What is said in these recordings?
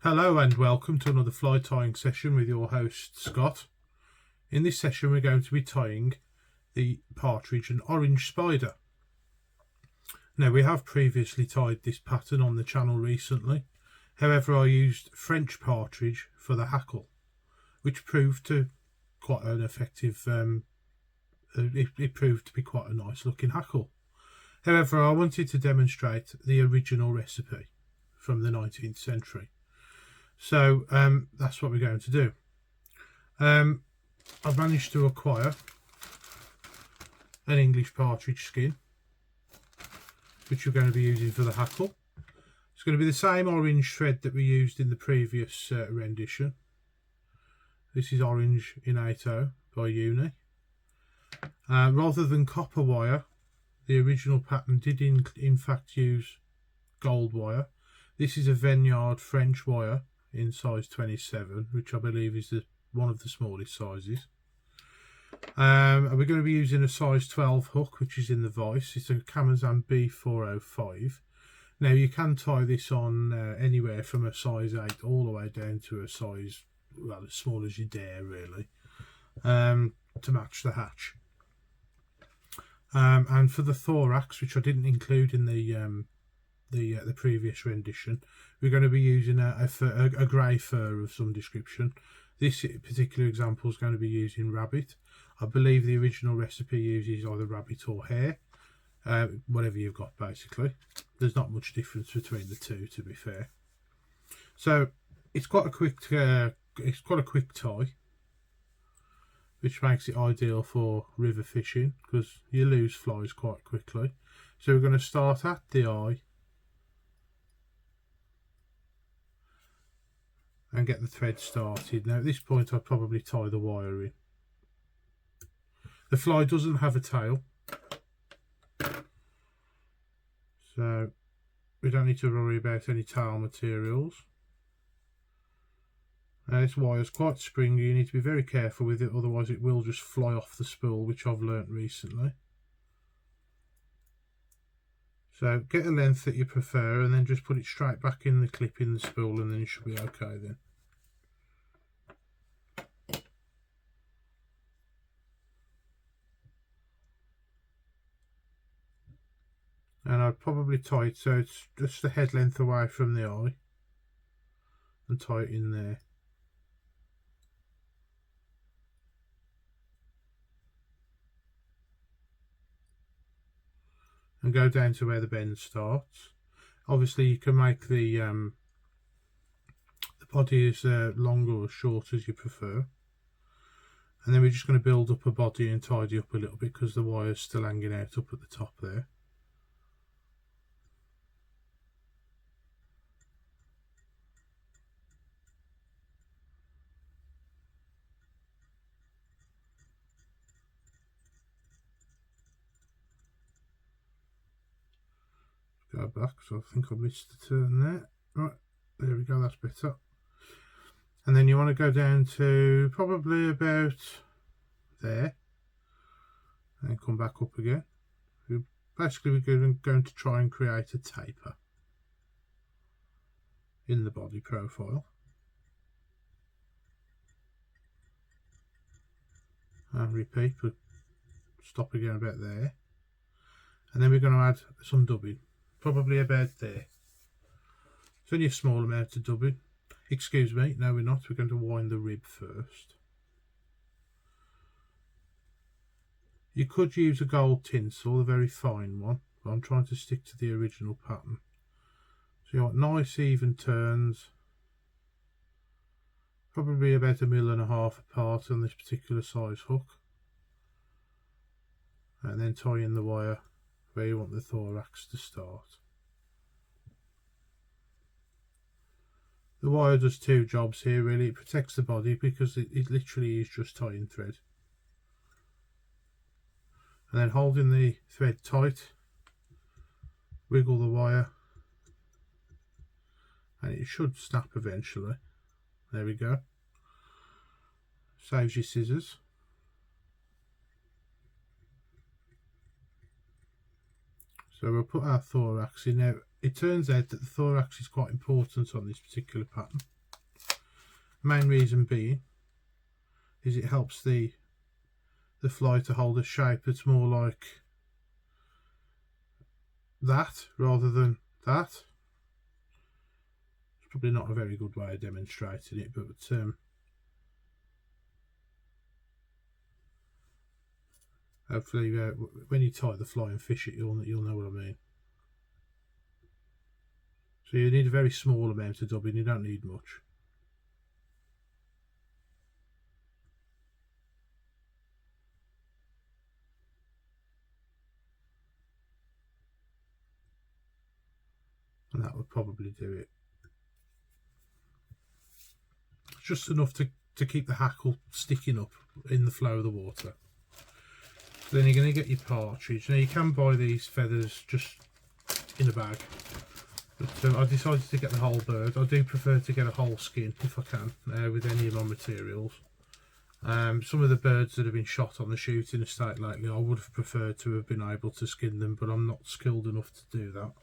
Hello and welcome to another fly tying session with your host Scott. In this session we're going to be tying the Partridge and Orange Spider. Now we have previously tied this pattern on the channel recently, however I used French Partridge for the hackle, which proved to quite an effective, it proved to be quite a nice looking hackle. However, I wanted to demonstrate the original recipe from the 19th century. So that's what we're going to do. I've managed to acquire an English Partridge Skin, which we're going to be using for the hackle. It's going to be the same orange thread that we used in the previous rendition. This is Orange in 8/0 by Uni. Rather than copper wire, the original pattern did in fact use gold wire. This is a Vineyard French wire in size 27, which I believe is one of the smallest sizes. And we're going to be using a size 12 hook, which is in the vise. It's a Camazan B405. Now you can tie this on anywhere from a size 8 all the way down to a size, well, as small as you dare really, to match the hatch. And for the thorax, which I didn't include in the previous rendition, we're going to be using a grey fur of some description. This particular example is going to be using rabbit. I believe the original recipe uses either rabbit or hare, whatever you've got basically. There's not much difference between the two, to be fair. So it's quite a quick tie, which makes it ideal for river fishing because you lose flies quite quickly. So we're going to start at the eye and get the thread started. Now at this point I'll probably tie the wire in. The fly doesn't have a tail, so we don't need to worry about any tail materials. Now this wire is quite springy, you need to be very careful with it, otherwise it will just fly off the spool, which I've learnt recently. So get a length that you prefer and then just put it straight back in the clip in the spool, and then you should be okay then. And I'd probably tie it so it's just the head length away from the eye and tie it in there. And go down to where the bend starts. Obviously you can make the body as long or as short as you prefer. And then we're just going to build up a body and tidy up a little bit because the wire's still hanging out up at the top there. Go back, so I think I missed the turn there. Right, there we go, that's better. And then you want to go down to probably about there and come back up again. Basically we're going to try and create a taper in the body profile. And repeat, but stop again about there. And then we're going to add some dubbing, probably about there. It's only a small amount of dubbing. Excuse me, no we're not, we're going to wind the rib first. You could use a gold tinsel, a very fine one, but I'm trying to stick to the original pattern. So you want nice even turns, probably about 1.5 mm apart on this particular size hook. And then tie in the wire where you want the thorax to start. The wire does two jobs here really. It protects the body because it literally is just tying thread. And then holding the thread tight, wiggle the wire and it should snap eventually. There we go. Saves your scissors. So we'll put our thorax in. Now it turns out that the thorax is quite important on this particular pattern. Main reason being is it helps the fly to hold a shape that's more like that rather than that. It's probably not a very good way of demonstrating it, but hopefully when you tie the fly and fish it, you'll know what I mean. So you need a very small amount of dubbing, you don't need much. And that would probably do it. Just enough to keep the hackle sticking up in the flow of the water. Then you're going to get your partridge. Now you can buy these feathers just in a bag, but I decided to get the whole bird. I do prefer to get a whole skin if I can with any of my materials. Some of the birds that have been shot on the shooting estate lately, I would have preferred to have been able to skin them, but I'm not skilled enough to do that.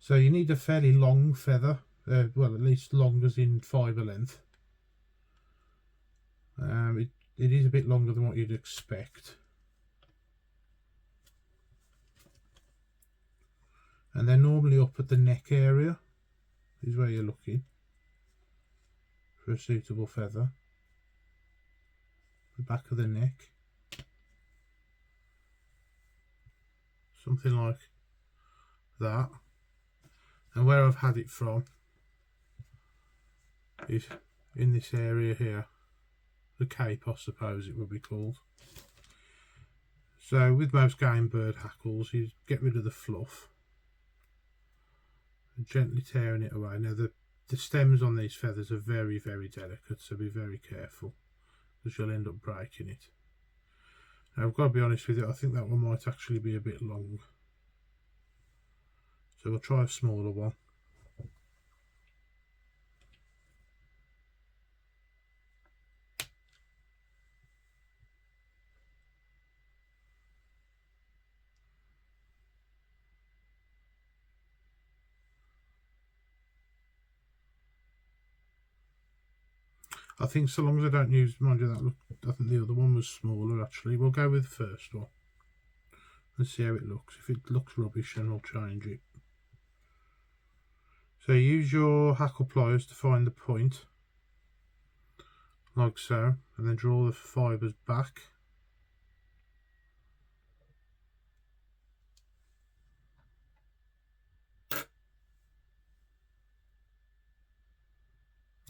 So you need a fairly long feather, well, at least long as in fibre length. It is a bit longer than what you'd expect. And they're normally up at the neck area, is where you're looking for a suitable feather. The back of the neck. Something like that. And where I've had it from is in this area here. The cape, I suppose it would be called. So with most game bird hackles, you get rid of the fluff. And gently tearing it away. Now the stems on these feathers are very, very delicate, so be very careful, because you'll end up breaking it. Now I've got to be honest with you, I think that one might actually be a bit long. So we'll try a smaller one. I think so long as I don't use, mind you, that look, I think the other one was smaller actually. We'll go with the first one and see how it looks. If it looks rubbish, then we'll change it. So use your hackle pliers to find the point, like so, and then draw the fibres back.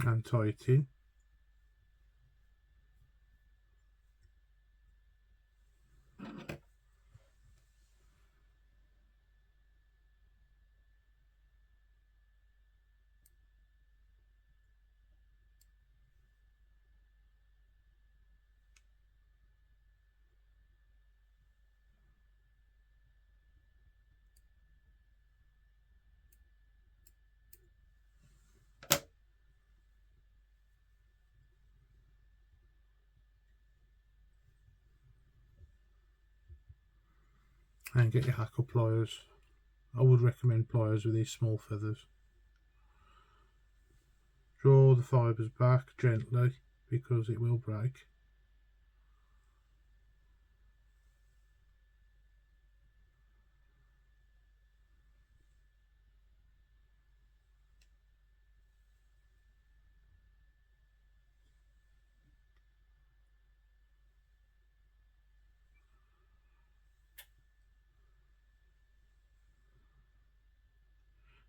And tie it in. And get your hackle pliers. I would recommend pliers with these small feathers. Draw the fibres back gently because it will break.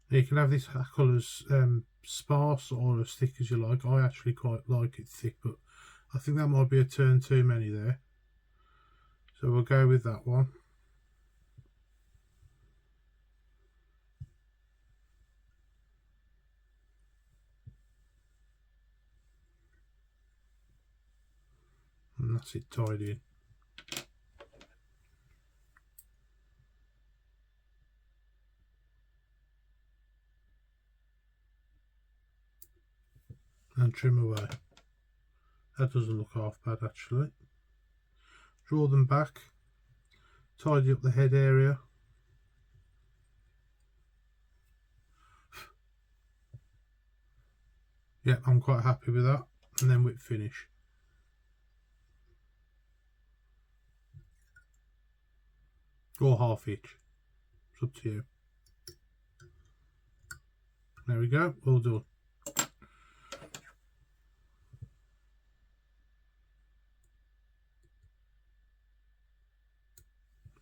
You can have this hackle as sparse or as thick as you like. I actually quite like it thick, but I think that might be a turn too many there. So we'll go with that one. And that's it tied in. And trim away. That doesn't look half bad actually. Draw them back, tidy up the head area. Yeah, I'm quite happy with that. And then whip finish. Or half inch. It's up to you. There we go, all done.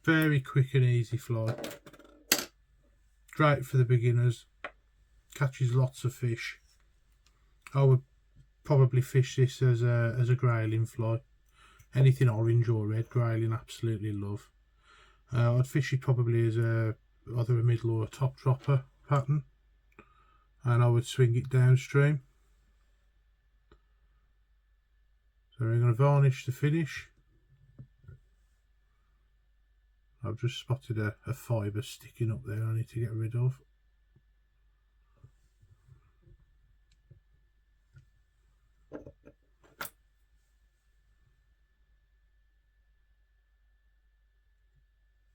Very quick and easy fly. Great for the beginners. Catches lots of fish. I would probably fish this as a grayling fly. Anything orange or red, grayling absolutely love. I'd fish it probably as either a middle or a top dropper pattern, and I would swing it downstream. So we're going to varnish the finish. I've just spotted a fibre sticking up there I need to get rid of.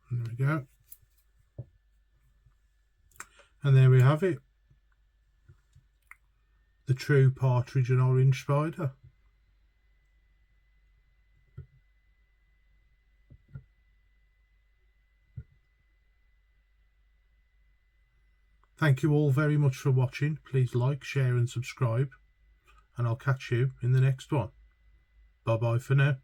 There we go. And there we have it. The true Partridge and Orange Spider. Thank you all very much for watching. Please like, share and subscribe. And I'll catch you in the next one. Bye bye for now.